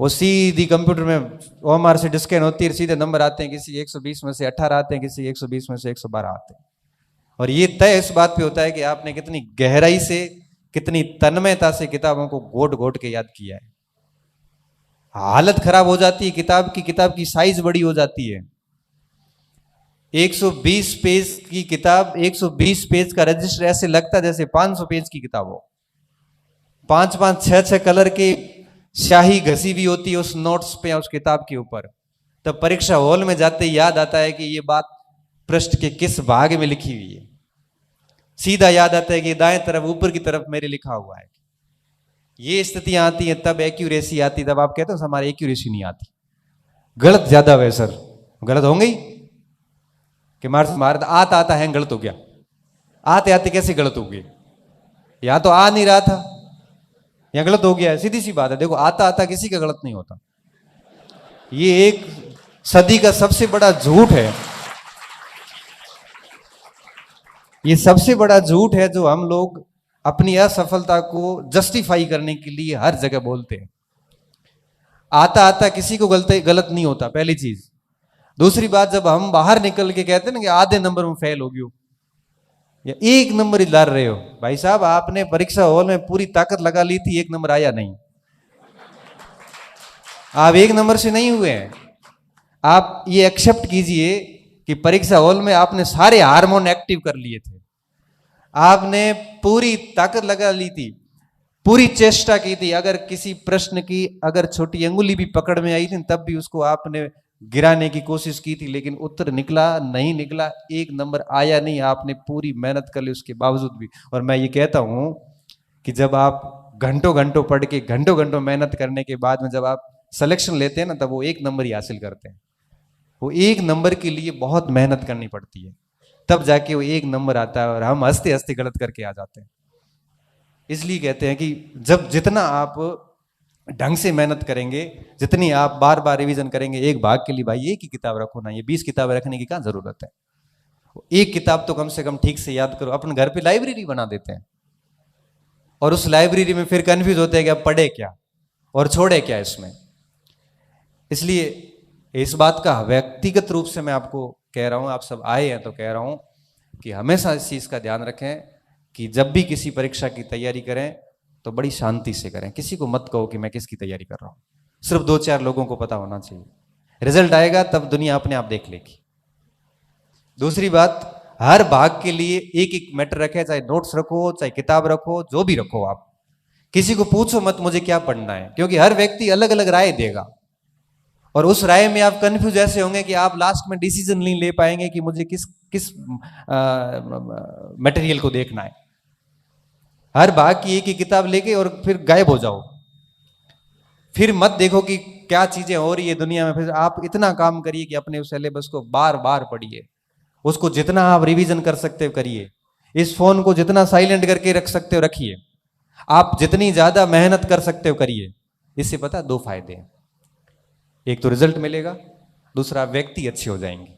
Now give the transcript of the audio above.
वो सीधी कंप्यूटर में ओएमआर से स्कैन होती है, सीधे नंबर आते हैं, किसी 120 में से 18 आते हैं, किसी 120 में से 112 आते हैं। और ये तय इस बात पे होता है कि आपने कितनी गहराई से, कितनी तन्मयता से किताबों को घोट घोट के याद किया है। हालत खराब हो जाती है किताब की साइज बड़ी हो जाती है। 120 पेज की किताब, 120 पेज का रजिस्टर ऐसे लगता है जैसे 500 पेज की किताब हो। 5-5, 6-6 कलर की स्याही घसी भी होती है उस नोट्स पे या उस किताब के ऊपर। तब परीक्षा हॉल में जाते याद आता है कि ये बात पृष्ठ के किस भाग में लिखी हुई है। सीधा याद आता है कि दाएं तरफ ऊपर की तरफ मेरे लिखा हुआ है। ये स्थितियां आती हैं तब एक्यूरेसी आती, तब आप कहते हो हमारी एक्यूरेसी नहीं आती, गलत ज्यादा हुए सर, गलत होंगे ही कि मार आता आता है गलत हो गया, आते आते कैसे गलत हो गए, या तो आ नहीं रहा था या गलत हो गया है, सीधी सी बात है। देखो आता आता किसी का गलत नहीं होता, ये एक सदी का सबसे बड़ा झूठ है। ये सबसे बड़ा झूठ है जो हम लोग अपनी असफलता को जस्टिफाई करने के लिए हर जगह बोलते हैं। आता आता किसी को गलत नहीं होता, पहली चीज। दूसरी बात, जब हम बाहर निकल के कहते हैं ना कि आधे नंबर में फेल हो गयो या 1 नंबर ही ला रहे हो, भाई साहब आपने परीक्षा हॉल में पूरी ताकत लगा ली थी, 1 नंबर आया नहीं। आप 1 नंबर से नहीं हुए हैं। आप ये एक्सेप्ट कीजिए कि परीक्षा हॉल में आपने सारे हार्मोन एक्टिव कर लिए थे, आपने पूरी ताकत लगा ली थी, पूरी चेष्टा की थी। अगर किसी प्रश्न की अगर छोटी अंगुली भी पकड़ में आई थी तब भी उसको आपने गिराने की कोशिश की थी, लेकिन उत्तर निकला नहीं निकला, 1 नंबर आया नहीं। आपने पूरी मेहनत कर ली उसके बावजूद भी। और मैं ये कहता हूं कि जब आप घंटों घंटों पढ़ के, घंटों घंटों मेहनत करने के बाद में जब आप सिलेक्शन लेते हैं ना, तब वो 1 नंबर ही हासिल करते हैं। वो 1 नंबर के लिए बहुत मेहनत करनी पड़ती है, तब जाके वो 1 नंबर आता है और हम हंसते हंसते गलत करके आ जाते हैं। इसलिए कहते हैं कि जब जितना आप ढंग से मेहनत करेंगे, जितनी आप बार बार रिवीजन करेंगे, एक भाग के लिए भाई एक ही किताब रखो ना, ये 20 किताबें रखने की क्या जरूरत है। एक किताब तो कम से कम ठीक से याद करो। अपने घर पे लाइब्रेरी बना देते हैं और उस लाइब्रेरी में फिर कंफ्यूज होते हैं कि अब पढ़े क्या और छोड़े क्या इसमें। इसलिए इस बात का व्यक्तिगत रूप से मैं आपको कह रहा हूं, आप सब आए हैं तो कह रहा हूं कि हमेशा इस चीज का ध्यान रखें कि जब भी किसी परीक्षा की तैयारी करें तो बड़ी शांति से करें। किसी को मत कहो कि मैं किसकी तैयारी कर रहा हूं, सिर्फ 2-4 लोगों को पता होना चाहिए। रिजल्ट आएगा तब दुनिया अपने आप देख लेगी। दूसरी बात, हर भाग के लिए एक एक मैटर रखे, चाहे नोट्स रखो, चाहे किताब रखो, जो भी रखो। आप किसी को पूछो मत मुझे क्या पढ़ना है, क्योंकि हर व्यक्ति अलग अलग राय देगा और उस राय में आप कंफ्यूज ऐसे होंगे कि आप लास्ट में डिसीजन नहीं ले पाएंगे कि मुझे किस किस मटेरियल को देखना है। हर भाग की एक ही किताब लेके और फिर गायब हो जाओ, फिर मत देखो कि क्या चीजें हो रही है दुनिया में। फिर आप इतना काम करिए कि अपने उस सिलेबस को बार बार पढ़िए, उसको जितना आप रिवीजन कर सकते हो करिए, इस फोन को जितना साइलेंट करके रख सकते हो रखिए, आप जितनी ज्यादा मेहनत कर सकते हो करिए। इससे पता 2 फायदे हैं, एक तो रिजल्ट मिलेगा, दूसरा व्यक्ति अच्छे हो जाएंगे।